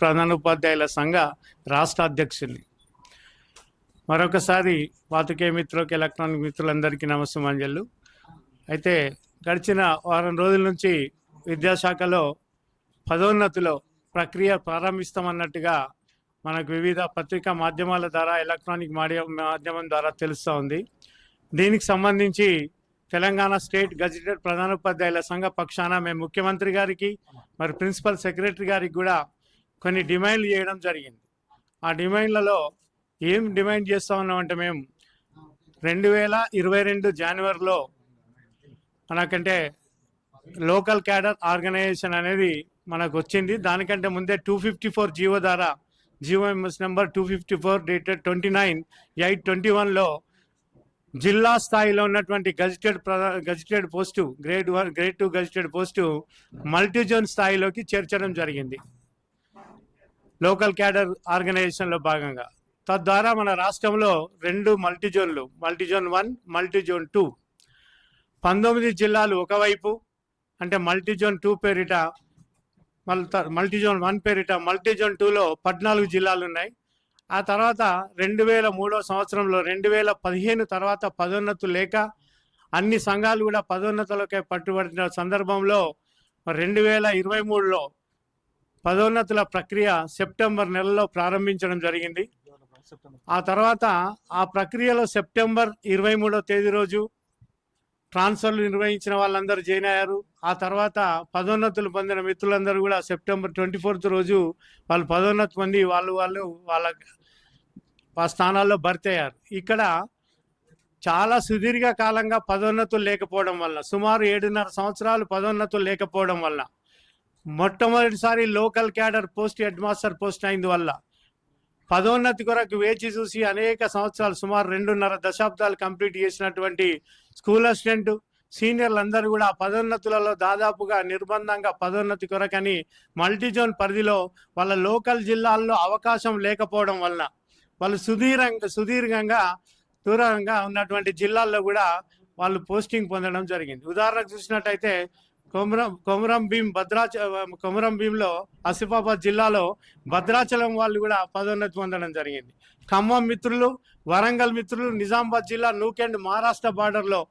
ప్రధానోపాధ్యాయుల సంఘ రాష్ట్ర అధ్యక్షుడిని. మరొకసారి పాత్రికేయ మిత్రులకు, ఎలక్ట్రానిక్ మిత్రులందరికీ నమస్సుమాంజలు. అయితే గడిచిన వారం రోజుల నుంచి విద్యాశాఖలో పదోన్నతిలో ప్రక్రియ ప్రారంభిస్తామన్నట్టుగా మనకు వివిధ పత్రికా మాధ్యమాల ద్వారా, ఎలక్ట్రానిక్ మాధ్యమం ద్వారా తెలుస్తూ ఉంది. దీనికి సంబంధించి తెలంగాణ స్టేట్ గజిటెడ్ ప్రధానోపాధ్యాయుల సంఘ పక్షాన మేము ముఖ్యమంత్రి గారికి, మరి ప్రిన్సిపల్ సెక్రటరీ గారికి కూడా కొన్ని డిమాండ్లు చేయడం జరిగింది. ఆ డిమాండ్లలో ఏం డిమాండ్ చేస్తూ ఉన్నామంటే, మేము 2022 జనవరిలో మనకంటే లోకల్ క్యాడర్ ఆర్గనైజేషన్ అనేది మనకు వచ్చింది. దానికంటే ముందే 254 జీవో ద్వారా, జీవోఎంఎస్ నెంబర్ 254 డేటెడ్ 29/8/21లో జిల్లా స్థాయిలో ఉన్నటువంటి gazetted post grade 1, grade 2 gazetted post multizone స్థాయిలోకి చేర్చడం జరిగింది లోకల్ క్యాడర్ ఆర్గనైజేషన్లో భాగంగా. తద్వారా మన రాష్ట్రంలో 2 మల్టీజోన్లు, మల్టీజోన్ 1, మల్టీజోన్ 2, 19 జిల్లాలు ఒకవైపు, అంటే మల్టీజోన్ 2 పేరిట, మల్టీజోన్ 1 పేరిట, మల్టీజోన్ 2లో 14 జిల్లాలు ఉన్నాయి. ఆ తర్వాత 2003 సంవత్సరంలో 2015 తర్వాత పదోన్నతులు లేక అన్ని సంఘాలు కూడా పదోన్నతులకే పట్టుబడిన సందర్భంలో 2023లో పదోన్నతుల ప్రక్రియ సెప్టెంబర్ నెలలో ప్రారంభించడం జరిగింది. ఆ తర్వాత ఆ ప్రక్రియలో సెప్టెంబర్ 23వ తేదీ రోజు ట్రాన్స్ఫర్లు నిర్వహించిన వాళ్ళందరూ జాయిన్ అయ్యారు. ఆ తర్వాత పదోన్నతులు పొందిన మిత్రులందరూ కూడా సెప్టెంబర్ 24th రోజు వాళ్ళు పదోన్నతి పొంది వాళ్ళ స్థానాల్లో భర్తీ అయ్యారు. ఇక్కడ చాలా సుదీర్ఘ కాలంగా పదోన్నతులు లేకపోవడం వల్ల, సుమారు 7.5 సంవత్సరాలు పదోన్నతులు లేకపోవడం వల్ల, మొట్టమొదటిసారి local cadre post head master post అయినందువల్ల పదోన్నతి కొరకు వేచి చూసి అనేక సంవత్సరాలు, సుమారు 2.5 దశాబ్దాలు కంప్లీట్ చేసినటువంటి స్కూల్ అసిస్టెంట్ సీనియర్లందరూ కూడా పదోన్నతులలో దాదాపుగా నిర్బంధంగా పదోన్నతి కొరకని మల్టీజోన్ పరిధిలో వాళ్ళ లోకల్ జిల్లాల్లో అవకాశం లేకపోవడం వలన వాళ్ళు దూరంగా ఉన్నటువంటి జిల్లాల్లో కూడా వాళ్ళు పోస్టింగ్ పొందడం జరిగింది. ఉదాహరణకు చూసినట్టయితే కొమరం భీంలో ఆసిఫాబాద్ జిల్లాలో భద్రాచలం వాళ్ళు కూడా పదోన్నతి పొందడం జరిగింది. ఖమ్మం మిత్రులు, వరంగల్ మిత్రులు, నిజామాబాద్ జిల్లా నూకెండ్ మహారాష్ట్ర బార్డర్లో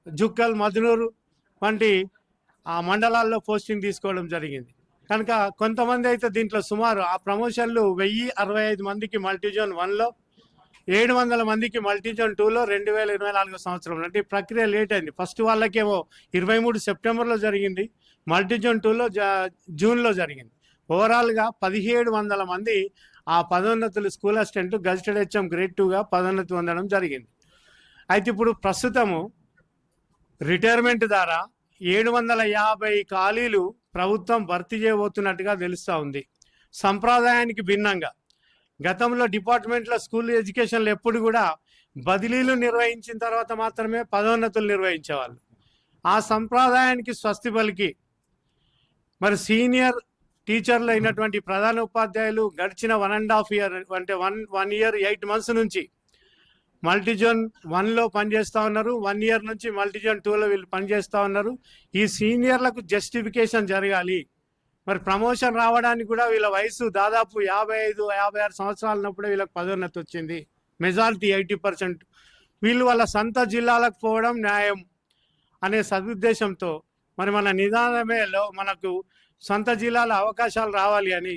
జుక్కల్, మధునూరు వంటి ఆ మండలాల్లో పోస్టింగ్ తీసుకోవడం జరిగింది. కనుక కొంతమంది అయితే దీంట్లో సుమారు ఆ ప్రమోషన్లు 1065 మందికి మల్టీజోన్ 1లో, 700 మందికి మల్టీజోన్ 2లో 2024 సంవత్సరంలో. అంటే ఈ ప్రక్రియ లేట్ అయింది. ఫస్ట్ వాళ్ళకేమో 23 సెప్టెంబర్లో జరిగింది, మల్టీజోన్ 2లో జూన్లో జరిగింది. ఓవరాల్గా 1700 మంది ఆ పదోన్నతులు school assistant gazetted HM grade 2గా పదోన్నతి పొందడం జరిగింది. అయితే ఇప్పుడు ప్రస్తుతము రిటైర్మెంట్ ద్వారా 750 ఖాళీలు ప్రభుత్వం భర్తీ చేయబోతున్నట్టుగా తెలుస్తూ ఉంది. సంప్రదాయానికి భిన్నంగా గతంలో డిపార్ట్మెంట్లో స్కూల్ ఎడ్యుకేషన్లో ఎప్పుడు కూడా బదిలీలు నిర్వహించిన తర్వాత మాత్రమే పదోన్నతులు నిర్వహించేవాళ్ళు. ఆ సంప్రదాయానికి స్వస్తి పలికి మరి సీనియర్ టీచర్లు అయినటువంటి ప్రధాన ఉపాధ్యాయులు గడిచిన 1.5 year, అంటే 1 year 8 months నుంచి మల్టీజోన్ 1లో పనిచేస్తూ ఉన్నారు. 1 year నుంచి మల్టీజోన్ 2లో వీళ్ళు పనిచేస్తూ ఉన్నారు. ఈ సీనియర్లకు జస్టిఫికేషన్ జరగాలి. మరి ప్రమోషన్ రావడానికి కూడా వీళ్ళ వయసు దాదాపు 55-56 సంవత్సరాలు ఉన్నప్పుడే వీళ్ళకి పదోన్నతి వచ్చింది. మెజారిటీ 80%. వీళ్ళు వాళ్ళ సొంత జిల్లాలకు పోవడం న్యాయం అనే సదుద్దేశంతో మరి మన నిదానమేలో మనకు సొంత జిల్లాల అవకాశాలు రావాలి అని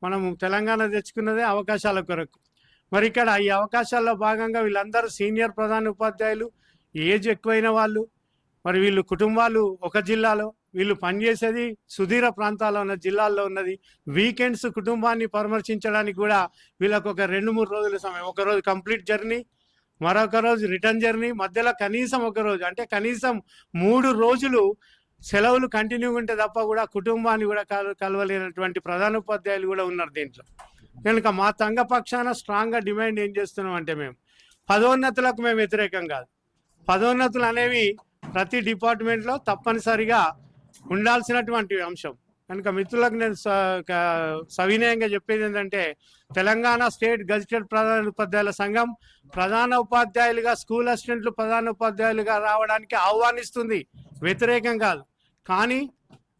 మనము తెలంగాణ తెచ్చుకున్నదే అవకాశాల కొరకు. మరి ఇక్కడ ఈ అవకాశాల్లో భాగంగా వీళ్ళందరూ సీనియర్ ప్రధాన ఉపాధ్యాయులు, ఏజ్ ఎక్కువైన వాళ్ళు, మరి వీళ్ళు కుటుంబాలు ఒక జిల్లాలో, వీళ్ళు పనిచేసేది సుదూర ప్రాంతాల్లో ఉన్న జిల్లాల్లో ఉన్నది. వీకెండ్స్ కుటుంబాన్ని పరామర్శించడానికి కూడా వీళ్ళకు ఒక 2-3 రోజుల సమయం, ఒకరోజు కంప్లీట్ జర్నీ, మరొక రోజు రిటర్న్ జర్నీ, మధ్యలో కనీసం ఒక రోజు, అంటే కనీసం 3 రోజులు సెలవులు కంటిన్యూగా ఉంటే తప్ప కూడా కుటుంబాన్ని కూడా కలవలేనటువంటి ప్రధానోపాధ్యాయులు కూడా ఉన్నారు దీంట్లో. కనుక మా సంఘ పక్షాన స్ట్రాంగ్గా డిమాండ్ ఏం చేస్తున్నాం అంటే, మేము పదోన్నతులకు మేము వ్యతిరేకం కాదు. పదోన్నతులు అనేవి ప్రతి డిపార్ట్మెంట్లో తప్పనిసరిగా ఉండాల్సినటువంటి అంశం. కనుక మిత్రులకు నేను సవినయంగా చెప్పేది ఏంటంటే, తెలంగాణ స్టేట్ గజిటెడ్ ప్రధాన ఉపాధ్యాయుల సంఘం ప్రధాన ఉపాధ్యాయులుగా, స్కూల్ అసిస్టెంట్లు ప్రధాన ఉపాధ్యాయులుగా రావడానికి ఆహ్వానిస్తుంది, వ్యతిరేకం కాదు. కానీ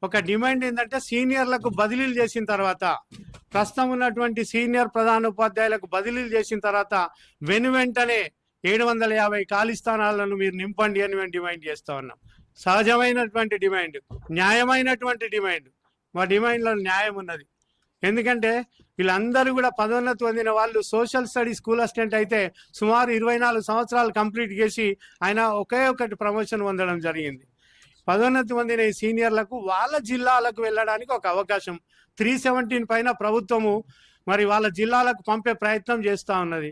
ఒక డిమాండ్ ఏంటంటే సీనియర్లకు బదిలీలు చేసిన తర్వాత, ప్రస్తుతం ఉన్నటువంటి సీనియర్ ప్రధానోపాధ్యాయులకు బదిలీలు చేసిన తర్వాత వెంటనే 750 ఖాళీ స్థానాలను మీరు నింపండి అని మేము డిమాండ్ చేస్తూ ఉన్నాం. సహజమైనటువంటి డిమాండ్, న్యాయమైనటువంటి డిమాండ్. మా డిమాండ్లో న్యాయం ఉన్నది. ఎందుకంటే వీళ్ళందరూ కూడా పదోన్నతి పొందిన వాళ్ళు సోషల్ స్టడీ స్కూల్ అసిస్టెంట్ అయితే సుమారు 24 సంవత్సరాలు కంప్లీట్ చేసి ఆయన ఒకే ఒకటి ప్రమోషన్ పొందడం జరిగింది. పదోన్నతి పొందిన ఈ సీనియర్లకు వాళ్ళ జిల్లాలకు వెళ్ళడానికి ఒక అవకాశం 317 పైన ప్రభుత్వము మరి వాళ్ళ జిల్లాలకు పంపే ప్రయత్నం చేస్తూ ఉన్నది.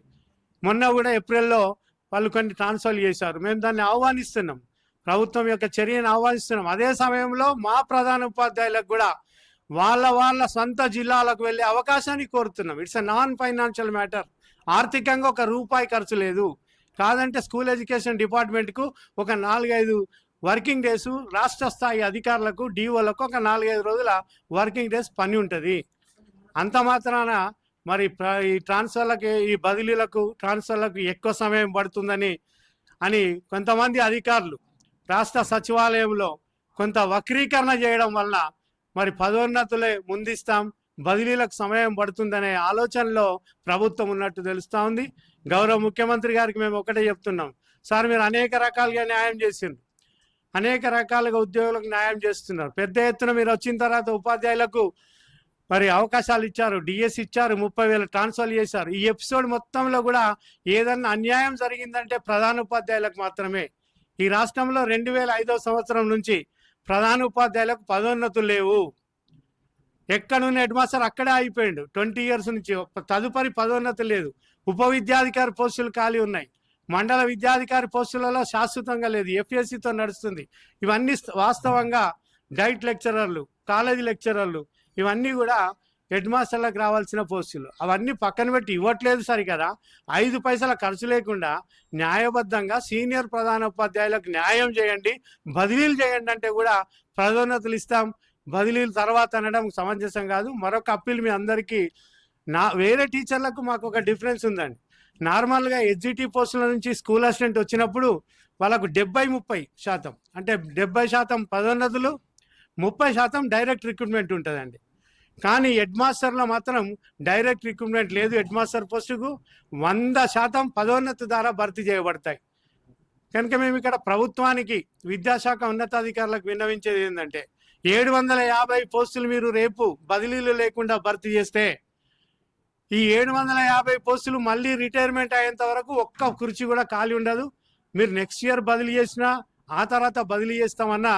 మొన్న కూడా ఏప్రిల్లో వాళ్ళు కొన్ని ట్రాన్స్ఫర్ చేశారు. మేము దాన్ని ఆహ్వానిస్తున్నాం, ప్రభుత్వం యొక్క చర్యను ఆహ్వానిస్తున్నాం. అదే సమయంలో మా ప్రధాన ఉపాధ్యాయులకు కూడా వాళ్ళ సొంత జిల్లాలకు వెళ్ళే అవకాశాన్ని కోరుతున్నాం. It's a non financial matter. ఆర్థికంగా ఒక రూపాయి ఖర్చు లేదు. కాదంటే స్కూల్ ఎడ్యుకేషన్ డిపార్ట్మెంట్కు ఒక 4-5 వర్కింగ్ డేస్, రాష్ట్ర స్థాయి అధికారులకు డిఓలకు ఒక 4-5 రోజుల వర్కింగ్ డేస్ పని ఉంటుంది. అంత మాత్రాన మరి ఈ ట్రాన్స్ఫర్లకి, ఈ బదిలీలకు, ట్రాన్స్ఫర్లకు ఎక్కువ సమయం పడుతుందని కొంతమంది అధికారులు రాష్ట్ర సచివాలయంలో కొంత వక్రీకరణ చేయడం వల్ల మరి పదోన్నతులే ముందిస్తాం, బదిలీలకు సమయం పడుతుందనే ఆలోచనలో ప్రభుత్వం ఉన్నట్టు తెలుస్తూ ఉంది. గౌరవ ముఖ్యమంత్రి గారికి మేము ఒకటే చెప్తున్నాం, సార్ మీరు అనేక రకాలుగా న్యాయం చేసిండ్రు, అనేక రకాలుగా ఉద్యోగులకు న్యాయం చేస్తున్నారు. పెద్ద ఎత్తున మీరు వచ్చిన తర్వాత ఉపాధ్యాయులకు మరి అవకాశాలు ఇచ్చారు, డిఎస్ ఇచ్చారు, 30,000 ట్రాన్స్ఫర్ చేశారు. ఈ ఎపిసోడ్ మొత్తంలో కూడా ఏదన్నా అన్యాయం జరిగిందంటే ప్రధాన ఉపాధ్యాయులకు మాత్రమే. ఈ రాష్ట్రంలో 2005వ సంవత్సరం నుంచి ప్రధాన ఉపాధ్యాయులకు పదోన్నతులు లేవు. ఎక్కడున్న హెడ్ మాస్టర్ అక్కడే అయిపోయిండు. 20 ఇయర్స్ నుంచి తదుపరి పదోన్నతులు లేదు. ఉప విద్యాధికారి పోస్టులు ఖాళీ ఉన్నాయి. మండల విద్యాధికారి పోస్టులలో శాశ్వతంగా లేదు, ఎఫ్ఎస్సితో నడుస్తుంది. ఇవన్నీ వాస్తవంగా డైట్ లెక్చరర్లు, కాలేజీ లెక్చరర్లు ఇవన్నీ కూడా హెడ్ మాస్టర్లకు రావాల్సిన పోస్టులు. అవన్నీ పక్కన పెట్టి ఇవ్వట్లేదు సరికదా. 5 పైసల ఖర్చు లేకుండా న్యాయబద్ధంగా సీనియర్ ప్రధానోపాధ్యాయులకు న్యాయం చేయండి, బదిలీలు చేయండి అంటే కూడా పదోన్నతులు ఇస్తాం, బదిలీలు తర్వాత అనడం సమంజసం కాదు. మరొక అప్పీల్ మీ అందరికీ, వేరే టీచర్లకు మాకు ఒక డిఫరెన్స్ ఉందండి. నార్మల్గా ఎస్జిటి పోస్టుల నుంచి స్కూల్ అసిస్టెంట్ వచ్చినప్పుడు వాళ్ళకు 70-30% అంటే 70% పదోన్నతులు, 30% డైరెక్ట్ రిక్రూట్మెంట్ ఉంటుందండి. కానీ హెడ్ మాస్టర్లో మాత్రం డైరెక్ట్ రిక్రూట్మెంట్ లేదు. హెడ్ మాస్టర్ పోస్టుకు 100% పదోన్నతి ద్వారా భర్తీ చేయబడతాయి. కనుక మేము ఇక్కడ ప్రభుత్వానికి, విద్యాశాఖ ఉన్నతాధికారులకు విన్నవించేది ఏంటంటే 750 పోస్టులు మీరు రేపు బదిలీలు లేకుండా భర్తీ చేస్తే ఈ 750 పోస్టులు మళ్ళీ రిటైర్మెంట్ అయ్యేంత వరకు ఒక్క కుర్చీ కూడా ఖాళీ ఉండదు. మీరు నెక్స్ట్ ఇయర్ బదిలీ చేసినా, ఆ తర్వాత బదిలీ చేస్తామన్నా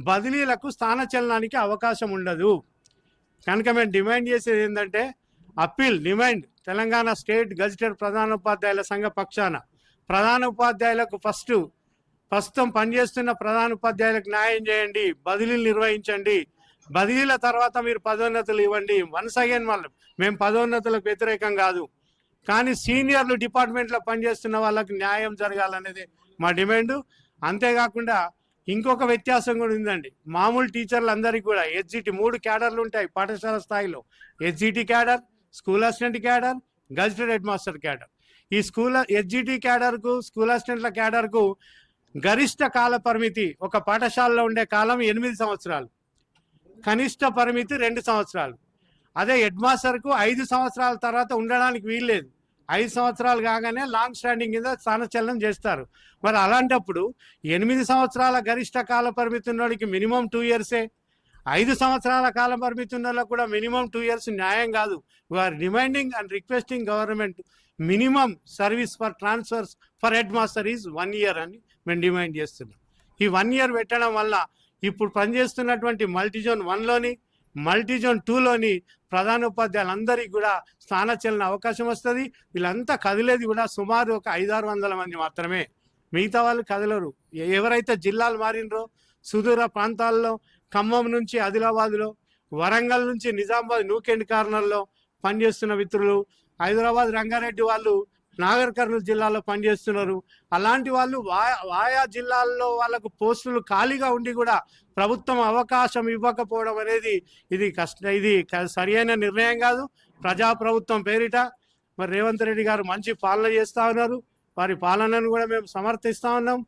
బదిలీలకు స్థానచలనానికి అవకాశం ఉండదు. కనుక మేము డిమాండ్ చేసేది ఏంటంటే డిమాండ్ తెలంగాణ స్టేట్ గజిటెడ్ ప్రధానోపాధ్యాయుల సంఘ పక్షాన ప్రధాన ఉపాధ్యాయులకు ప్రస్తుతం పనిచేస్తున్న ప్రధాన ఉపాధ్యాయులకు న్యాయం చేయండి, బదిలీలు నిర్వహించండి. బదిలీల తర్వాత మీరు పదోన్నతులు ఇవ్వండి. వన్స్ అగైన్ మేము పదోన్నతులకు వ్యతిరేకం కాదు, కానీ సీనియర్లు డిపార్ట్మెంట్లో పనిచేస్తున్న వాళ్ళకి న్యాయం జరగాలనేది మా డిమాండు. అంతేకాకుండా ఇంకొక వ్యత్యాసం కూడా ఉందండి. మామూలు టీచర్లు అందరికీ కూడా ఎస్జిటి 3 క్యాడర్లు ఉంటాయి పాఠశాల స్థాయిలో. SGT cadre, school assistant cadre, gazetted head master cadre. ఈ ఎస్జిటి క్యాడర్కు, స్కూల్ అసిస్టెంట్ల క్యాడర్కు గరిష్ట కాల పరిమితి, ఒక పాఠశాలలో ఉండే కాలం 8 సంవత్సరాలు, కనిష్ట పరిమితి 2 సంవత్సరాలు. అదే హెడ్ మాస్టర్కు 5 సంవత్సరాల తర్వాత ఉండడానికి వీల్లేదు. 5 సంవత్సరాలు కాగానే లాంగ్ స్టాండింగ్ కింద స్థానచలనం చేస్తారు. మరి అలాంటప్పుడు 8 సంవత్సరాల గరిష్ట కాల పరిమితి ఉన్నోడికి మినిమం 2 ఇయర్సే, 5 సంవత్సరాల కాల పరిమితి ఉన్న వాళ్ళకు కూడా మినిమం 2 ఇయర్స్ న్యాయం కాదు. We are demanding and requesting government minimum service for transfers for head master is 1 year అని మేము డిమాండ్ చేస్తున్నాం. ఈ 1 ఇయర్ పెట్టడం వల్ల ఇప్పుడు పనిచేస్తున్నటువంటి మల్టీజోన్ 1లోని, మల్టీజోన్ 2లోని ప్రధానోపాధ్యాయులందరికీ కూడా స్థానచలన అవకాశం వస్తుంది. వీళ్ళంతా కదిలేది కూడా సుమారు ఒక 500-600 మంది మాత్రమే. మిగతా వాళ్ళు కదలరు. ఎవరైతే జిల్లాలు మారినరో, సుదూర ప్రాంతాల్లో ఖమ్మం నుంచి ఆదిలాబాద్లో, వరంగల్ నుంచి నిజామాబాద్ నూకెండ్ కార్నర్లో పనిచేస్తున్న మిత్రులు, హైదరాబాద్ రంగారెడ్డి వాళ్ళు నాగర్ కర్నూలు జిల్లాలో పనిచేస్తున్నారు. అలాంటి వాళ్ళు ఆయా జిల్లాల్లో వాళ్ళకు పోస్టులు ఖాళీగా ఉండి కూడా ప్రభుత్వం అవకాశం ఇవ్వకపోవడం అనేది ఇది సరియైన నిర్ణయం కాదు. ప్రజాప్రభుత్వం పేరిట మరి రేవంత్ రెడ్డి గారు మంచి పాలన చేస్తూ ఉన్నారు. వారి పాలనను కూడా మేము సమర్థిస్తూ ఉన్నాం.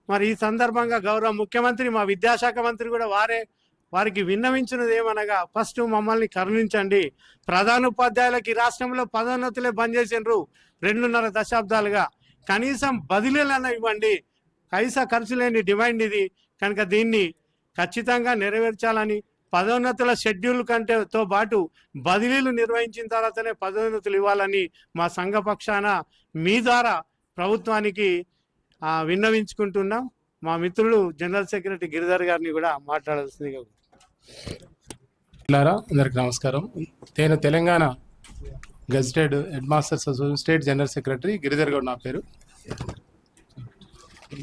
మరి ఈ సందర్భంగా గౌరవ ముఖ్యమంత్రి, మా విద్యాశాఖ మంత్రి కూడా వారే వారికి విన్నవించినది ఏమనగా, ఫస్ట్ మమ్మల్ని కరుణించండి. ప్రధానోపాధ్యాయులకి రాష్ట్రంలో పదోన్నతులే బంద్ చేసిండ్రు 2.5 దశాబ్దాలుగా. కనీసం బదిలీలన్నా ఇవ్వండి. పైసా ఖర్చు లేని డిమాండ్ ఇది కనుక దీన్ని ఖచ్చితంగా నెరవేర్చాలని, పదోన్నతుల షెడ్యూల్ కంటేతో పాటు బదిలీలు నిర్వహించిన తర్వాతనే పదోన్నతులు ఇవ్వాలని మా సంఘ పక్షాన మీ ద్వారా ప్రభుత్వానికి విన్నవించుకుంటున్నాం. మా మిత్రులు జనరల్ సెక్రటరీ గిరిధర్ గారిని కూడా మాట్లాడాల్సిందిగా. అందరికి నమస్కారం. నేను Telangana gazetted head masters association state general secretary Giridhar Goud నా పేరు.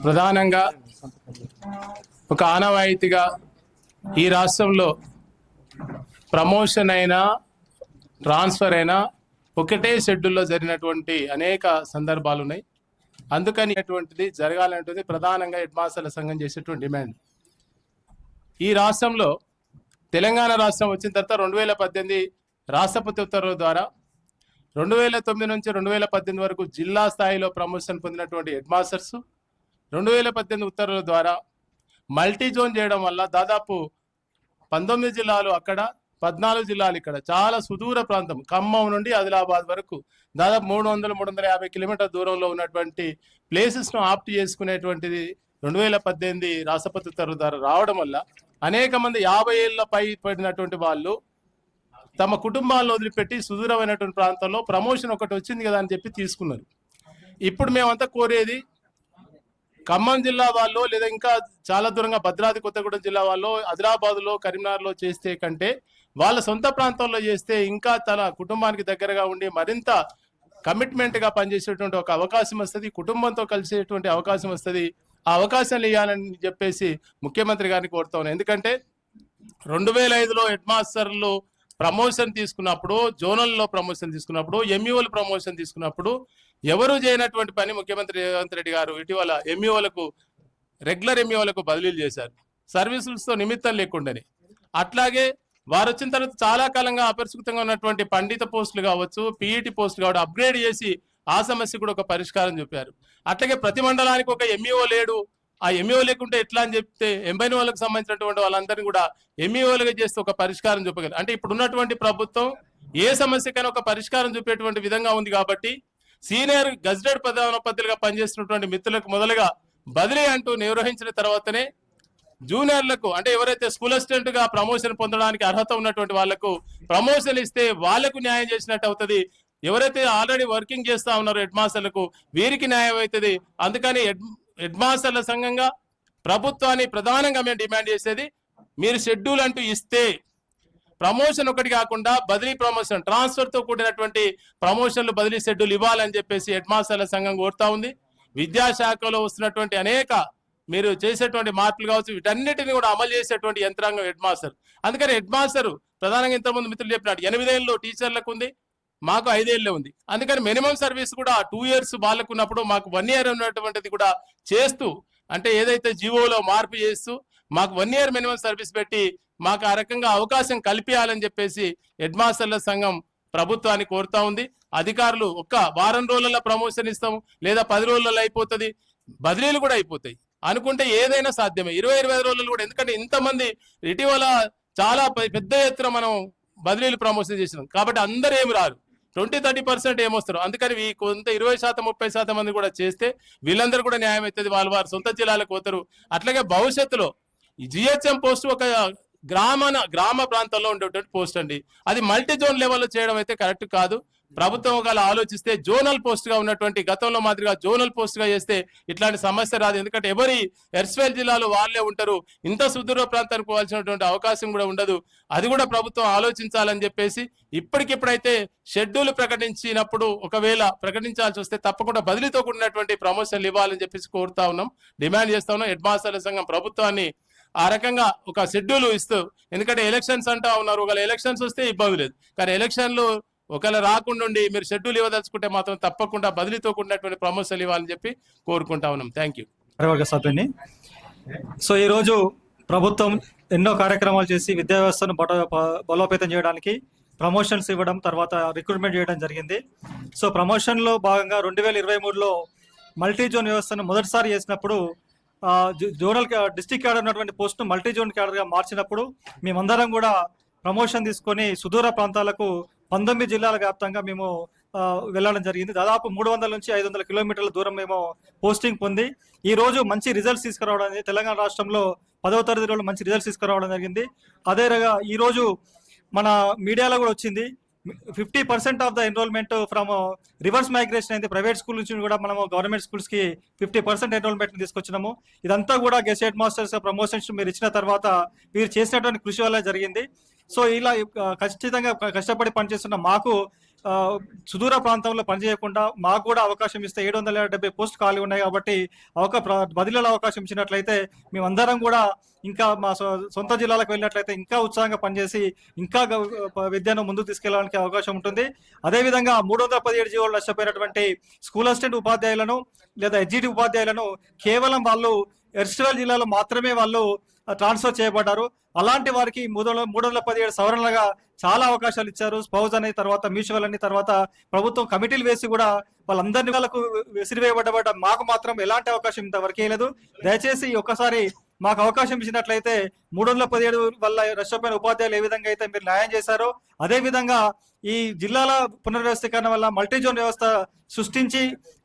ప్రధానంగా ఒక ఆనవాయితీగా ఈ రాష్ట్రంలో ప్రమోషన్ అయినా ట్రాన్స్ఫర్ అయినా ఒకటే షెడ్యూల్లో జరిగినటువంటి అనేక సందర్భాలు ఉన్నాయి. అందుకని అటువంటిది జరగాలనేది ప్రధానంగా హెడ్ మాస్టర్ల సంఘం చేసేటువంటి డిమాండ్. ఈ రాష్ట్రంలో తెలంగాణ రాష్ట్రం వచ్చిన తర్వాత 2018 రాష్ట్రపతి ఉత్తర్వుల ద్వారా 2009 నుంచి 2018 వరకు జిల్లా స్థాయిలో ప్రమోషన్ పొందినటువంటి హెడ్ మాస్టర్స్ 2018 ఉత్తర్వుల ద్వారా మల్టీ జోన్ చేయడం వల్ల దాదాపు 19 జిల్లాలు అక్కడ, 14 జిల్లాలు ఇక్కడ, చాలా సుదూర ప్రాంతం ఖమ్మం నుండి ఆదిలాబాద్ వరకు దాదాపు 300-350 కిలోమీటర్ల దూరంలో ఉన్నటువంటి ప్లేసెస్ను ఆప్ట్ చేసుకునేటువంటిది 2018 రాష్ట్రపతి ఉత్తర్వుల ద్వారా రావడం వల్ల అనేక మంది 50 ఏళ్ళ పై పడినటువంటి వాళ్ళు తమ కుటుంబాలను వదిలిపెట్టి సుదూరమైనటువంటి ప్రాంతంలో ప్రమోషన్ ఒకటి వచ్చింది కదా అని చెప్పి తీసుకున్నారు. ఇప్పుడు మేమంతా కోరేది ఖమ్మం జిల్లా వాళ్ళు లేదా ఇంకా చాలా దూరంగా భద్రాద్రి కొత్తగూడెం జిల్లా వాళ్ళు ఆదిలాబాద్లో కరీంనగర్లో చేస్తే కంటే వాళ్ళ సొంత ప్రాంతంలో చేస్తే ఇంకా తన కుటుంబానికి దగ్గరగా ఉండి మరింత కమిట్మెంట్గా పనిచేసేటువంటి ఒక అవకాశం వస్తుంది, కుటుంబంతో కలిసేటువంటి అవకాశం వస్తుంది. ఆ అవకాశాలు ఇవ్వాలని చెప్పేసి ముఖ్యమంత్రి గారిని కోరుతా ఉన్నాను. ఎందుకంటే 2005లో హెడ్ మాస్టర్లు ప్రమోషన్ తీసుకున్నప్పుడు, జోనల్లో ప్రమోషన్ తీసుకున్నప్పుడు, ఎంఈఓలు ప్రమోషన్ తీసుకున్నప్పుడు ఎవరు చేయనటువంటి పని ముఖ్యమంత్రి రేవంత్ రెడ్డి గారు ఇటీవల రెగ్యులర్ ఎంఈఓలకు బదిలీలు చేశారు, సర్వీసులతో నిమిత్తం లేకుండానే. అట్లాగే వారు వచ్చిన తర్వాత చాలా కాలంగా అపరిష్కృతంగా ఉన్నటువంటి పండిత పోస్టులు కావచ్చు, పీఈటీ పోస్టులు కావచ్చు, అప్గ్రేడ్ చేసి ఆ సమస్య కూడా ఒక పరిష్కారం చెప్పారు. అట్లాగే ప్రతి మండలానికి ఒక ఎంఈఓ లేడు, ఆ ఎంఈఓ లేకుంటే ఎట్లా అని చెప్తే 80 వాళ్ళకి సంబంధించినటువంటి వాళ్ళందరినీ కూడా ఎంఈఓలుగా చేస్తే ఒక పరిష్కారం చూపగలరు. అంటే ఇప్పుడు ఉన్నటువంటి ప్రభుత్వం ఏ సమస్యకైనా ఒక పరిష్కారం చూపేటువంటి విధంగా ఉంది. కాబట్టి సీనియర్ గెజిటెడ్ ప్రధానోపాధ్యాయులుగా పనిచేస్తున్నటువంటి మిత్రులకు మొదలుగా బదిలీ అంటూ నిర్వహించిన తర్వాతనే జూనియర్లకు, అంటే ఎవరైతే స్కూల్ అసిస్టెంట్ గా ప్రమోషన్ పొందడానికి అర్హత ఉన్నటువంటి వాళ్లకు ప్రమోషన్ ఇస్తే వాళ్లకు న్యాయం చేసినట్టు అవుతుంది. ఎవరైతే ఆల్రెడీ వర్కింగ్ చేస్తా ఉన్నారో హెడ్ మాస్టర్లకు వీరికి న్యాయం అవుతుంది. అందుకని హెడ్ మాస్టర్ల సంఘంగా ప్రభుత్వాన్ని ప్రధానంగా మేము డిమాండ్ చేసేది, మీరు షెడ్యూల్ అంటూ ఇస్తే ప్రమోషన్ ఒకటి కాకుండా బదిలీ ప్రమోషన్, ట్రాన్స్ఫర్ తో కూడినటువంటి ప్రమోషన్లు బదిలీ షెడ్యూల్ ఇవ్వాలని చెప్పేసి హెడ్ మాస్టర్ల సంఘం కోరుతా ఉంది. విద్యాశాఖలో వస్తున్నటువంటి అనేక మీరు చేసేటువంటి మార్పులు కావచ్చు, వీటన్నిటిని కూడా అమలు చేసేటువంటి యంత్రాంగం హెడ్ మాస్టర్. అందుకని హెడ్ మాస్టర్ ప్రధానంగా ఇంతకుముందు మిత్రులు చెప్పినట్టు 8 ఏళ్ళు టీచర్లకు ఉంది, మాకు 5 ఏళ్ళే ఉంది. అందుకని మినిమం సర్వీస్ కూడా 2 ఇయర్స్ వాళ్ళకు ఉన్నప్పుడు మాకు 1 ఇయర్ ఉన్నటువంటిది కూడా చేస్తూ, అంటే ఏదైతే జీవోలో మార్పు చేస్తూ మాకు 1 ఇయర్ మినిమం సర్వీస్ పెట్టి మాకు ఆ రకంగా అవకాశం కల్పించాలని చెప్పేసి హెడ్ మాస్టర్ల సంఘం ప్రభుత్వాన్ని కోరుతా ఉంది. అధికారులు ఒక్క వారం రోజులలో ప్రమోషన్ ఇస్తాం లేదా 10 రోజులలో అయిపోతుంది, బదిలీలు కూడా అయిపోతాయి అనుకుంటే ఏదైనా సాధ్యమే. 20-25 రోజులు కూడా, ఎందుకంటే ఇంతమంది ఇటీవల చాలా పెద్ద ఎత్తున మనం బదిలీలు ప్రమోషన్ చేసినాం కాబట్టి అందరూ ఏమి రారు, 20-30% ఏమొస్తారు. అందుకని కొంత 20%-30% మంది కూడా చేస్తే వీళ్ళందరూ కూడా న్యాయం అవుతుంది, వారి సొంత జిల్లాలకు పోతారు. అట్లాగే భవిష్యత్తులో ఈ జిహెచ్ఎం పోస్ట్ ఒక గ్రామ ప్రాంతంలో ఉండేటువంటి పోస్ట్ అండి, అది మల్టీ జోన్ లెవెల్లో చేయడం అయితే కరెక్ట్ కాదు. ప్రభుత్వం ఒకవేళ ఆలోచిస్తే జోనల్ పోస్ట్ గా ఉన్నటువంటి గతంలో మాదిరిగా జోనల్ పోస్ట్ గా చేస్తే ఇట్లాంటి సమస్య రాదు. ఎందుకంటే ఎవరి ఎర్స్వేల్ జిల్లాలో వాళ్ళే ఉంటారు, ఇంత సుదూర ప్రాంతానికి పోవాల్సినటువంటి అవకాశం కూడా ఉండదు. అది కూడా ప్రభుత్వం ఆలోచించాలని చెప్పేసి ఇప్పటికిప్పుడైతే షెడ్యూల్ ప్రకటించినప్పుడు ఒకవేళ ప్రకటించాల్సి వస్తే తప్పకుండా బదిలీతో కూడినటువంటి ప్రమోషన్లు ఇవ్వాలని చెప్పేసి కోరుతా ఉన్నాం, డిమాండ్ చేస్తా ఉన్నాం. హెడ్ మాస్టర్ల సంఘం ప్రభుత్వాన్ని ఆ రకంగా ఒక షెడ్యూల్ ఇస్తూ, ఎందుకంటే ఎలక్షన్స్ అంటా ఉన్నారు, ఒకవేళ ఎలక్షన్స్ వస్తే ఇబ్బంది లేదు, కానీ ఎలక్షన్లు ఒకవేళ రాకుండా మీరు షెడ్యూల్ ఇవ్వదలుచుకుంటే మాత్రం తప్పకుండా బదిలీతో కూడినటువంటి ప్రమోషన్లు ఇవ్వాలని చెప్పి కోరుకుంటా ఉన్నాం. Thank you. సో ఈరోజు ప్రభుత్వం ఎన్నో కార్యక్రమాలు చేసి విద్యా వ్యవస్థను బలోపేతం చేయడానికి ప్రమోషన్స్ ఇవ్వడం, తర్వాత రిక్రూట్మెంట్ చేయడం జరిగింది. సో ప్రమోషన్లో భాగంగా 2023లో మల్టీ జోన్ వ్యవస్థను మొదటిసారి చేసినప్పుడు జోనల్ డిస్ట్రిక్ట్ క్యాడర్ ఉన్నటువంటి పోస్ట్ను మల్టీ జోన్ క్యాడర్గా మార్చినప్పుడు మేమందరం కూడా ప్రమోషన్ తీసుకొని సుదూర ప్రాంతాలకు 19 జిల్లాల వ్యాప్తంగా మేము వెళ్ళడం జరిగింది. దాదాపు 300 నుంచి 500 కిలోమీటర్ల దూరం మేము పోస్టింగ్ పొంది ఈ రోజు మంచి రిజల్ట్స్ తీసుకురావడం అనేది తెలంగాణ రాష్ట్రంలో 10వ తరగతిలో మంచి రిజల్ట్స్ తీసుకురావడం జరిగింది. అదే రకంగా ఈరోజు మన మీడియాలో కూడా వచ్చింది 50% of the enrolment from reverse migration అయితే ప్రైవేట్ స్కూల్ నుంచి కూడా మనము గవర్నమెంట్ స్కూల్స్ కి 50% ఎన్రోల్మెంట్ తీసుకొచ్చినాము. ఇదంతా కూడా గెస్ట్ హెడ్ మాస్టర్స్ ప్రమోషన్స్ మీరు ఇచ్చిన తర్వాత మీరు చేసినటువంటి కృషి వల్ల జరిగింది. సో ఇలా ఖచ్చితంగా కష్టపడి పనిచేస్తున్న మాకు సుదూర ప్రాంతంలో పనిచేయకుండా మాకు కూడా అవకాశం ఇస్తే 770 పోస్ట్ ఖాళీ ఉన్నాయి కాబట్టి బదిలీల అవకాశం ఇచ్చినట్లయితే మేమందరం కూడా ఇంకా మా సొంత జిల్లాలకు వెళ్ళినట్లయితే ఇంకా ఉత్సాహంగా పనిచేసి ఇంకా విద్యను ముందుకు తీసుకెళ్ళడానికి అవకాశం ఉంటుంది. అదేవిధంగా 317 జీవోలు నష్టపోయినటువంటి స్కూల్ అసిస్టెంట్ ఉపాధ్యాయులను లేదా ఎడ్జిటి ఉపాధ్యాయులను కేవలం వాళ్ళు ఎర్స్టల్ జిల్లాలో మాత్రమే వాళ్ళు ట్రాన్స్ఫర్ చేయబడ్డారు. అలాంటి వారికి 317 సవరణలుగా చాలా అవకాశాలు ఇచ్చారు. స్పౌజ్ అనే తర్వాత మ్యూచువల్ అని తర్వాత ప్రభుత్వం కమిటీలు వేసి కూడా వాళ్ళందరినీ వాళ్ళకు విసిరివేయబడ్డ మాకు మాత్రం ఎలాంటి అవకాశం ఇంతవరకు లేదు. దయచేసి ఒక్కసారి మాకు అవకాశం ఇచ్చినట్లయితే 317 వల్ల నష్టపోయిన ఉపాధ్యాయులు ఏ విధంగా అయితే మీరు న్యాయం చేశారో అదే విధంగా ఈ జిల్లాల పునర్వ్యవస్థీకరణ వల్ల మల్టీ జోన్ వ్యవస్థ సృష్టించి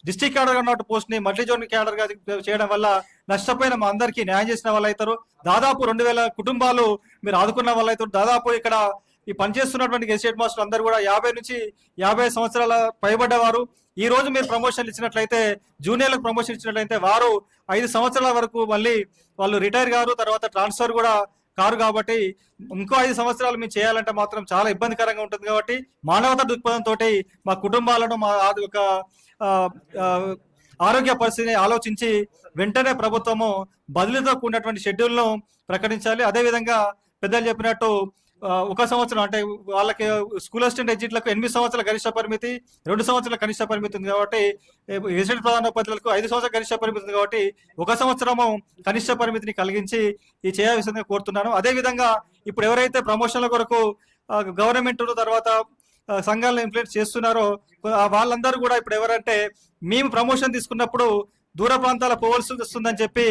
డిస్ట్రిక్ట్ క్యాడర్ ఉన్నట్టు పోస్ట్ ని మల్టీ జోన్ క్యాడర్ గా చేయడం వల్ల నష్టపోయిన మా అందరికీ న్యాయం చేసిన వాళ్ళు అవుతారు. దాదాపు 2000 కుటుంబాలు మీరు ఆదుకున్న వాళ్ళు అవుతారు. దాదాపు ఇక్కడ ఈ పనిచేస్తున్నటువంటి గెస్టెడ్ మాస్టర్ అందరూ కూడా 50 నుంచి 50 సంవత్సరాల పైబడ్డవారు. ఈ రోజు మీరు ప్రమోషన్ ఇచ్చినట్లయితే జూనియర్లకు ప్రమోషన్ ఇచ్చినట్లయితే వారు 5 సంవత్సరాల వరకు మళ్ళీ వాళ్ళు రిటైర్ గారు తర్వాత ట్రాన్స్ఫర్ కూడా కారు కాబట్టి ఇంకో 5 సంవత్సరాలు మేము చేయాలంటే మాత్రం చాలా ఇబ్బందికరంగా ఉంటుంది. కాబట్టి మానవతా దృక్పథంతో మా కుటుంబాలను మా ఒక ఆరోగ్య పరిస్థితిని ఆలోచించి వెంటనే ప్రభుత్వము బదిలీతో కూడినటువంటి షెడ్యూల్ను ప్రకటించాలి. అదేవిధంగా పెద్దలు చెప్పినట్టు 1 సంవత్సరం అంటే వాళ్ళకి స్కూల్ అసిస్టెంట్ ఎగ్జిట్లకు 8 సంవత్సరాల గరిష్ట పరిమితి 2 సంవత్సరాల కనిష్ట పరిమితి ఉంది కాబట్టి రెసిడెంట్ ప్రధానోపాధ్యాయులకు 5 సంవత్సరాల గరిష్ట పరిమితి ఉంది కాబట్టి 1 సంవత్సరము కనిష్ట పరిమితిని కలిగించి ఈ చేయాల్సిందిగా కోరుతున్నాను. అదేవిధంగా ఇప్పుడు ఎవరైతే ప్రమోషన్ల కొరకు గవర్నమెంట్ తర్వాత సంఘాలను ఇంప్లిమెంట్ చేస్తున్నారో వాళ్ళందరూ కూడా ఇప్పుడు ఎవరంటే మేము ప్రమోషన్ తీసుకున్నప్పుడు దూర ప్రాంతాల పోవాల్సి వస్తుందని చెప్పి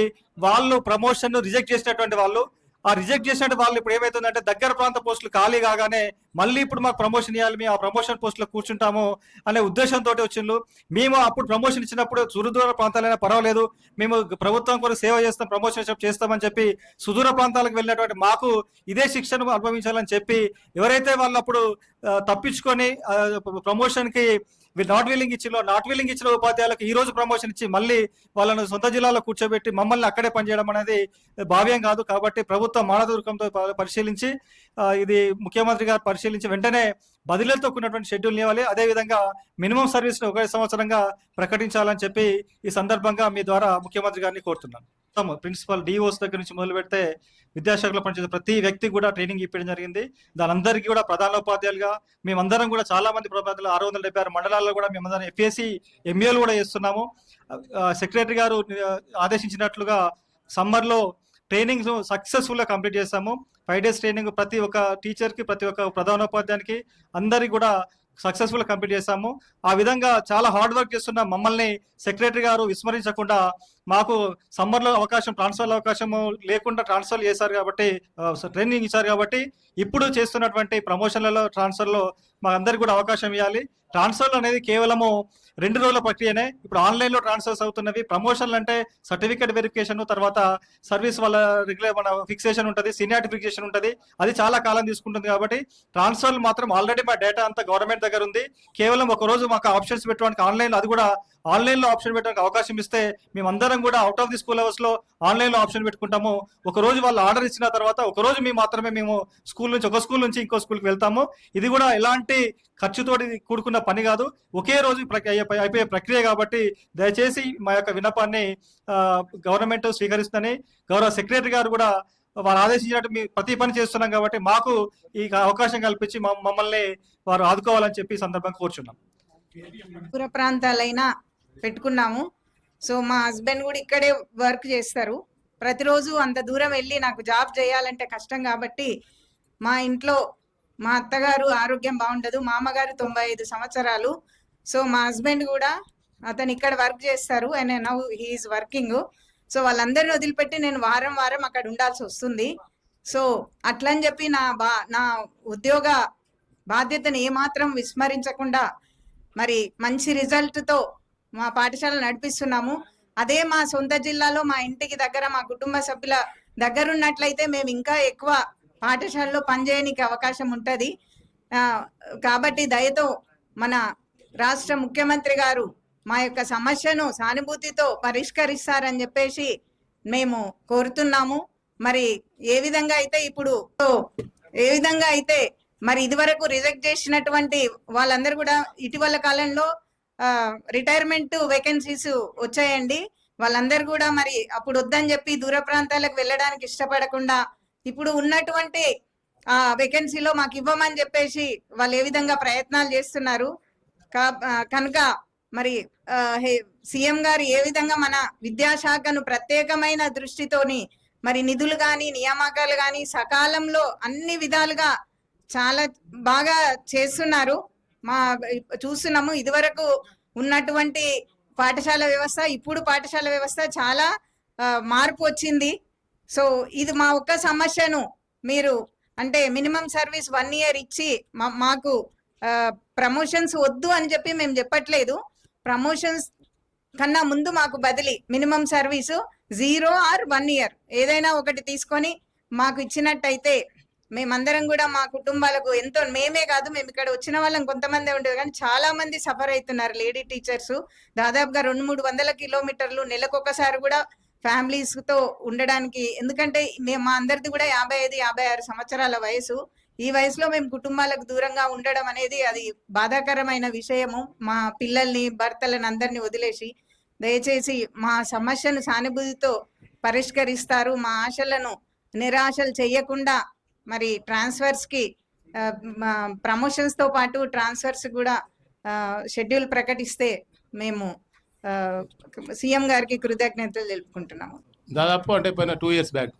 వాళ్ళు ప్రమోషన్ రిజెక్ట్ చేసినటువంటి వాళ్ళు ఆ రిజెక్ట్ చేసినట్టు వాళ్ళు ఇప్పుడు ఏమైతుందంటే దగ్గర ప్రాంత పోస్టులు ఖాళీ కాగానే మళ్ళీ ఇప్పుడు మాకు ప్రమోషన్ ఇవ్వాలి మేము ఆ ప్రమోషన్ పోస్టులో కూర్చుంటాము అనే ఉద్దేశంతో వచ్చిండ్రు. మేము అప్పుడు ప్రమోషన్ ఇచ్చినప్పుడు సుదూర ప్రాంతాలైనా పర్వాలేదు మేము ప్రభుత్వం కొరకు సేవ చేస్తాం ప్రమోషన్ చేస్తామని చెప్పి సుదూర ప్రాంతాలకు వెళ్ళినటువంటి మాకు ఇదే శిక్షను అనుభవించాలని చెప్పి ఎవరైతే వాళ్ళు అప్పుడు తప్పించుకొని ప్రమోషన్ కి నాట్ విల్లింగ్ ఇచ్చిన ఉపాధ్యాయులకు ఈ రోజు ప్రమోషన్ ఇచ్చి మళ్ళీ వాళ్ళను సొంత జిల్లాలో కూర్చోబెట్టి మమ్మల్ని అక్కడే పనిచేయడం అనేది భావ్యం కాదు. కాబట్టి ప్రభుత్వం మానవదుర్గంతో పరిశీలించి ఇది ముఖ్యమంత్రి గారు పరిశీలించి వెంటనే బదిలీలతో కూడినటువంటి షెడ్యూల్ ఇవ్వాలి. అదేవిధంగా మినిమం సర్వీస్ 1 సంవత్సరంగా ప్రకటించాలని చెప్పి ఈ సందర్భంగా మీ ద్వారా ముఖ్యమంత్రి గారిని కోరుతున్నాను. ప్రిన్సిపల్ డిఓస్ దగ్గర నుంచి మొదలు పెడితే విద్యాశాఖలో పనిచేసే ప్రతి వ్యక్తి కూడా ట్రైనింగ్ ఇప్పడం జరిగింది. దానందరికీ కూడా ప్రధానోపాధ్యాయులుగా మేమందరం కూడా చాలా మంది 676 మండలాల్లో కూడా మేమందరం ఎఫ్ఏసి ఎంఏలు కూడా చేస్తున్నాము. సెక్రటరీ గారు ఆదేశించినట్లుగా సమ్మర్లో ట్రైనింగ్ సక్సెస్ఫుల్ గా కంప్లీట్ చేస్తాము. 5 days ట్రైనింగ్ ప్రతి ఒక్క టీచర్ కి ప్రతి ఒక్క ప్రధానోపాధ్యాయునికి అందరికి కూడా సక్సెస్ఫుల్ కంప్లీట్ చేస్తాము. ఆ విధంగా చాలా హార్డ్ వర్క్ చేస్తున్న మమ్మల్ని సెక్రటరీ గారు విస్మరించకుండా మాకు సమ్మర్లో ట్రాన్స్ఫర్ అవకాశం లేకుండా ట్రాన్స్ఫర్ చేశారు కాబట్టి ట్రైనింగ్ ఇచ్చారు కాబట్టి ఇప్పుడు చేస్తున్నటువంటి ప్రమోషన్లలో ట్రాన్స్ఫర్లో మా అందరికి కూడా అవకాశం ఇవ్వాలి. ట్రాన్స్ఫర్లు అనేది కేవలము 2 రోజుల ప్రక్రియనే. ఇప్పుడు ఆన్లైన్లో ట్రాన్స్ఫర్స్ అవుతున్నవి. ప్రమోషన్లు అంటే సర్టిఫికేట్ వెరిఫికేషన్ తర్వాత సర్వీస్ వాళ్ళ రెగ్యులర్ మన ఫిక్సేషన్ ఉంటుంది సీనియారిటీ ఫిక్సేషన్ ఉంటుంది అది చాలా కాలం తీసుకుంటుంది. కాబట్టి ట్రాన్స్ఫర్లు మాత్రం ఆల్రెడీ మా డేటా అంతా గవర్నమెంట్ దగ్గర ఉంది. కేవలం ఒక రోజు మాకు ఆప్షన్స్ పెట్టడానికి ఆన్లైన్ అది కూడా ఆన్లైన్లో ఆప్షన్ పెట్టడానికి అవకాశం ఇస్తే మేమందరం కూడా out of the school hours లో ఆన్లైన్లో ఆప్షన్ పెట్టుకుంటాము. ఒక రోజు వాళ్ళు ఆర్డర్ ఇచ్చిన తర్వాత ఒక రోజు మేము స్కూల్ నుంచి ఒక స్కూల్ నుంచి ఇంకో స్కూల్కి వెళ్తాము. ఇది కూడా ఎలాంటి ఖర్చుతోటి కూడుకున్న పని కాదు ఒకే రోజు అయిపోయే ప్రక్రియ కాబట్టి దయచేసి మా యొక్క విన్నపాన్ని గవర్నమెంట్ స్వీకరిస్తుందని గౌరవ సెక్రటరీ గారు కూడా వారు ఆదేశించినట్టు మీ ప్రతి పని చేస్తున్నాం కాబట్టి మాకు ఈ అవకాశం కల్పించి మమ్మల్ని వారు ఆదుకోవాలని చెప్పి సందర్భంగా కోరుచున్నాం. దూర ప్రాంతాలైనా పెట్టుకున్నాము. సో మా హస్బెండ్ కూడా ఇక్కడే వర్క్ చేస్తారు. ప్రతిరోజు అంత దూరం వెళ్ళి నాకు జాబ్ చేయాలంటే కష్టం కాబట్టి మా ఇంట్లో మా అత్తగారు ఆరోగ్యం బాగుండదు, మా అమ్మగారు 95 సంవత్సరాలు. సో మా హస్బెండ్ కూడా అతను ఇక్కడ వర్క్ చేస్తారు and now he's working. So వాళ్ళందరిని వదిలిపెట్టి నేను వారం వారం అక్కడ ఉండాల్సి వస్తుంది. సో అట్లని చెప్పి నా ఉద్యోగ బాధ్యతను ఏమాత్రం విస్మరించకుండా మరి మంచి రిజల్ట్తో మా పాఠశాల నడిపిస్తున్నాము. అదే మా సొంత జిల్లాలో మా ఇంటికి దగ్గర మా కుటుంబ సభ్యుల దగ్గర ఉన్నట్లయితే మేము ఇంకా ఎక్కువ పాఠశాలలో పనిచేయడానికి అవకాశం ఉంటుంది. కాబట్టి దయతో మన రాష్ట్ర ముఖ్యమంత్రి గారు మా యొక్క సమస్యను సానుభూతితో పరిష్కరిస్తారని చెప్పేసి మేము కోరుతున్నాము. మరి ఏ విధంగా అయితే మరి ఇదివరకు రిజెక్ట్ చేసినటువంటి వాళ్ళందరూ కూడా ఇటీవల కాలంలో రిటైర్మెంట్ వేకెన్సీస్ వచ్చాయండి. వాళ్ళందరూ కూడా మరి అప్పుడు వద్దని చెప్పి దూర ప్రాంతాలకు వెళ్ళడానికి ఇష్టపడకుండా ఇప్పుడు ఉన్నటువంటి వేకెన్సీలో మాకు ఇవ్వమని చెప్పేసి వాళ్ళు ఏ విధంగా ప్రయత్నాలు చేస్తున్నారు. కనుక మరి సీఎం గారు ఏ విధంగా మన విద్యాశాఖను ప్రత్యేకమైన దృష్టితోని మరి నిధులు కానీ నియామకాలు కానీ సకాలంలో అన్ని విధాలుగా చాలా బాగా చేస్తున్నారు. చూస్తున్నాము ఇదివరకు ఉన్నటువంటి పాఠశాల వ్యవస్థ ఇప్పుడు పాఠశాల వ్యవస్థ చాలా మార్పు వచ్చింది. సో ఇది మా ఒక్క సమస్యను మీరు అంటే మినిమం సర్వీస్ 1 year ఇచ్చి మాకు ప్రమోషన్స్ వద్దు అని చెప్పి మేము చెప్పట్లేదు. ప్రమోషన్స్ కన్నా ముందు మాకు బదిలీ మినిమం సర్వీసు 0 or 1 year ఏదైనా ఒకటి తీసుకొని మాకు ఇచ్చినట్టయితే మేమందరం కూడా మా కుటుంబాలకు ఎంతో, మేమే కాదు మేము ఇక్కడ వచ్చిన వాళ్ళం కొంతమంది ఉండేది కానీ చాలా మంది సఫర్ అవుతున్నారు. లేడీ టీచర్స్ దాదాపుగా 200-300 కిలోమీటర్లు నెలకొకసారి కూడా ఫ్యామిలీస్ తో ఉండడానికి, ఎందుకంటే మా అందరిది కూడా 55-56 సంవత్సరాల వయసు. ఈ వయసులో మేము కుటుంబాలకు దూరంగా ఉండడం అనేది అది బాధాకరమైన విషయము. మా పిల్లల్ని భర్తలను అందరినీ వదిలేసి దయచేసి మా సమస్యను సానుభూతితో పరిష్కరిస్తారు. మా ఆశలను నిరాశలు చేయకుండా మరి ట్రాన్స్ఫర్స్ కి ప్రమోషన్స్ తో పాటు ట్రాన్స్ఫర్స్ కూడా షెడ్యూల్ ప్రకటిస్తే మేము సీఎం గారికి కృతజ్ఞతలు తెలుపుకుంటున్నాము. దాదాపు అంటే పోయిన 2 years బ్యాక్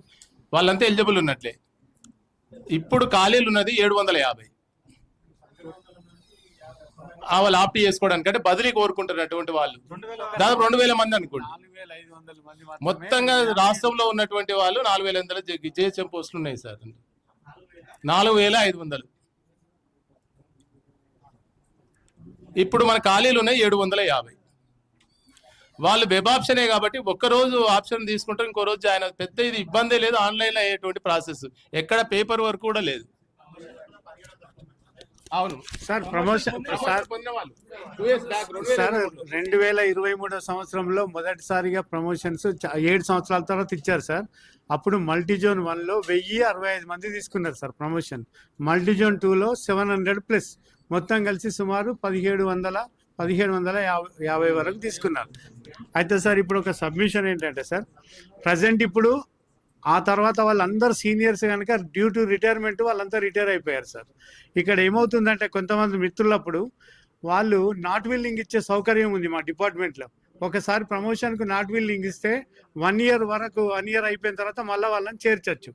వాళ్ళంతా ఎలిజిబుల్ ఉన్నట్లే. ఇప్పుడు ఖాళీలు ఉన్నది 750. వాళ్ళు ఆప్ట్ చేసుకోవడానికి అంటే బదిలీ కోరుకుంటున్నటువంటి వాళ్ళు దాదాపు 2000 మంది అనుకోండి. మొత్తంగా రాష్ట్రంలో ఉన్నటువంటి వాళ్ళు 4500 జిహెచ్ఎం పోస్టులు ఉన్నాయి సార్. 4500. ఇప్పుడు మన ఖాళీలు ఉన్నాయి 750. వాళ్ళు వెబ్ ఆప్షనే కాబట్టి ఒక్కరోజు ఆప్షన్ తీసుకుంటారు, ఇంకో రోజు జాయిన్ అవుతుంది. పెద్ద ఇది ఇబ్బంది లేదు. ఆన్లైన్లో అయ్యేటువంటి ప్రాసెస్, ఎక్కడ పేపర్ వర్క్ కూడా లేదు. అవును సార్ ప్రమోషన్ సార్ 2023 సంవత్సరంలో మొదటిసారిగా ప్రమోషన్స్ 7 సంవత్సరాల తర్వాత ఇచ్చారు సార్. అప్పుడు మల్టీజోన్ 1లో 1065 మంది తీసుకున్నారు సార్ ప్రమోషన్. మల్టీజోన్ 2లో 700+, మొత్తం కలిసి సుమారు 1750 వరకు తీసుకున్నారు. అయితే సార్ ఇప్పుడు ఒక సబ్మిషన్ ఏంటంటే సార్, ప్రజెంట్ ఇప్పుడు ఆ తర్వాత వాళ్ళందరూ సీనియర్స్ కనుక డ్యూ టు రిటైర్మెంట్ వాళ్ళంతా రిటైర్ అయిపోయారు సార్. ఇక్కడ ఏమవుతుందంటే కొంతమంది మిత్రులప్పుడు వాళ్ళు నాట్ విల్లింగ్ ఇచ్చే సౌకర్యం ఉంది మా డిపార్ట్మెంట్లో. ఒకసారి ప్రమోషన్కు నాట్ విల్లింగ్ ఇస్తే 1 year వరకు 1 year అయిపోయిన తర్వాత మళ్ళీ వాళ్ళని చేర్చచ్చు.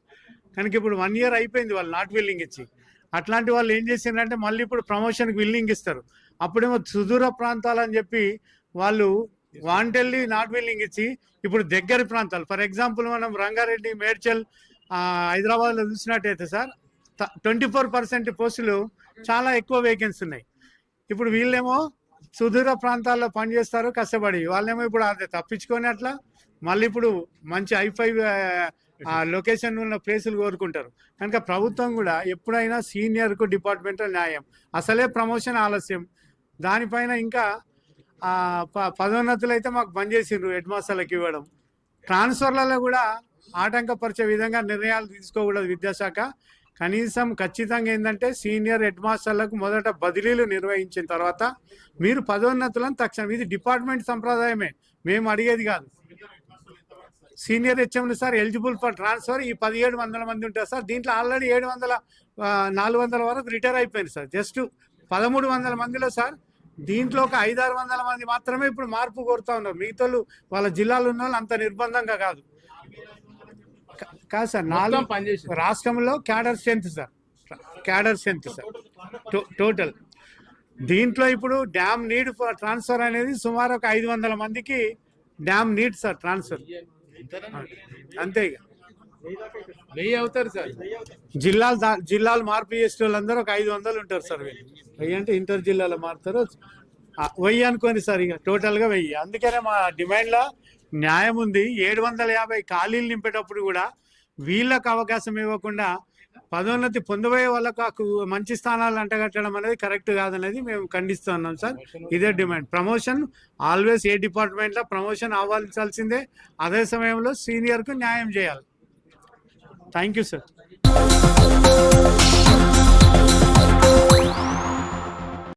కనుక ఇప్పుడు 1 year అయిపోయింది వాళ్ళు నాట్ విల్లింగ్ ఇచ్చి. అట్లాంటి వాళ్ళు ఏం చేసిందంటే మళ్ళీ ఇప్పుడు ప్రమోషన్కి విల్లింగ్ ఇస్తారు. అప్పుడేమో సుదూర ప్రాంతాలని చెప్పి వాళ్ళు వాంటెల్లి నాట్ విల్లింగ్ ఇచ్చి ఇప్పుడు దగ్గర ప్రాంతాలు, ఫర్ ఎగ్జాంపుల్ మనం రంగారెడ్డి, మేడ్చల్, హైదరాబాద్లో చూసినట్టయితే సార్ 24% పోస్టులు చాలా ఎక్కువ వేకెన్సీ ఉన్నాయి. ఇప్పుడు వీళ్ళేమో సుదూర ప్రాంతాల్లో పనిచేస్తారు కష్టపడి, వాళ్ళేమో ఇప్పుడు అది తప్పించుకొని అట్లా మళ్ళీ ఇప్పుడు మంచి హై-ఫై లొకేషన్ ఉన్న ప్లేసులు కోరుకుంటారు. కనుక ప్రభుత్వం కూడా ఎప్పుడైనా సీనియర్కు డిపార్ట్మెంటల్ న్యాయం, అసలే ప్రమోషన్ ఆలస్యం, దానిపైన ఇంకా పదోన్నతులు అయితే మాకు బంద్ చేసిండ్రు హెడ్ మాస్టర్లకు ఇవ్వడం. ట్రాన్స్ఫర్లలో కూడా ఆటంకపరిచే విధంగా నిర్ణయాలు తీసుకోకూడదు విద్యాశాఖ. కనీసం ఖచ్చితంగా ఏంటంటే సీనియర్ హెడ్ మాస్టర్లకు మొదట బదిలీలు నిర్వహించిన తర్వాత మీరు పదోన్నతులను తక్షణం, ఇది డిపార్ట్మెంట్ సంప్రదాయమే, మేము అడిగేది కాదు. సీనియర్ హెచ్ఎంలు సార్ ఎలిజిబుల్ ఫర్ ట్రాన్స్ఫర్ ఈ 1700 మంది ఉంటారు సార్. దీంట్లో ఆల్రెడీ 400 వరకు రిటైర్ అయిపోయింది సార్. జస్ట్ 1300 మందిలో సార్ దీంట్లో ఒక 500-600 మంది మాత్రమే ఇప్పుడు మార్పు కోరుతా ఉన్నారు. మిగతా వాళ్ళ జిల్లాలో ఉన్న వాళ్ళు అంత నిర్బంధంగా కాదు సార్. 4 రాష్ట్రంలో క్యాడర్ స్ట్రెంత్ సార్, టోటల్. దీంట్లో ఇప్పుడు డ్యామ్ నీడ్ ఫర్ ట్రాన్స్ఫర్ అనేది సుమారు ఒక 500 మందికి డ్యామ్ నీడ్ సార్ ట్రాన్స్ఫర్. అంతే ఇక 1000 అవుతారు సార్. జిల్లాలు మార్పు చేసే వాళ్ళందరూ ఒక 500 ఉంటారు సార్. 1000 అంటే ఇంటర్ జిల్లాలో మారుతారు. 1000 అనుకోండి సార్, ఇక టోటల్గా 1000. అందుకనే మా డిమాండ్లో న్యాయం ఉంది. 750 ఖాళీలు నింపేటప్పుడు కూడా వీళ్ళకు అవకాశం ఇవ్వకుండా పదోన్నతి పొందబోయే వాళ్ళకు మంచి స్థానాలు అంటగట్టడం అనేది కరెక్ట్ కాదనేది మేము ఖండిస్తున్నాం సార్. ఇదే డిమాండ్. ప్రమోషన్ ఆల్వేస్ ఏ డిపార్ట్మెంట్లో ప్రమోషన్ అవ్వాల్సిందే. అదే సమయంలో సీనియర్కు న్యాయం చేయాలి. Thank you sir.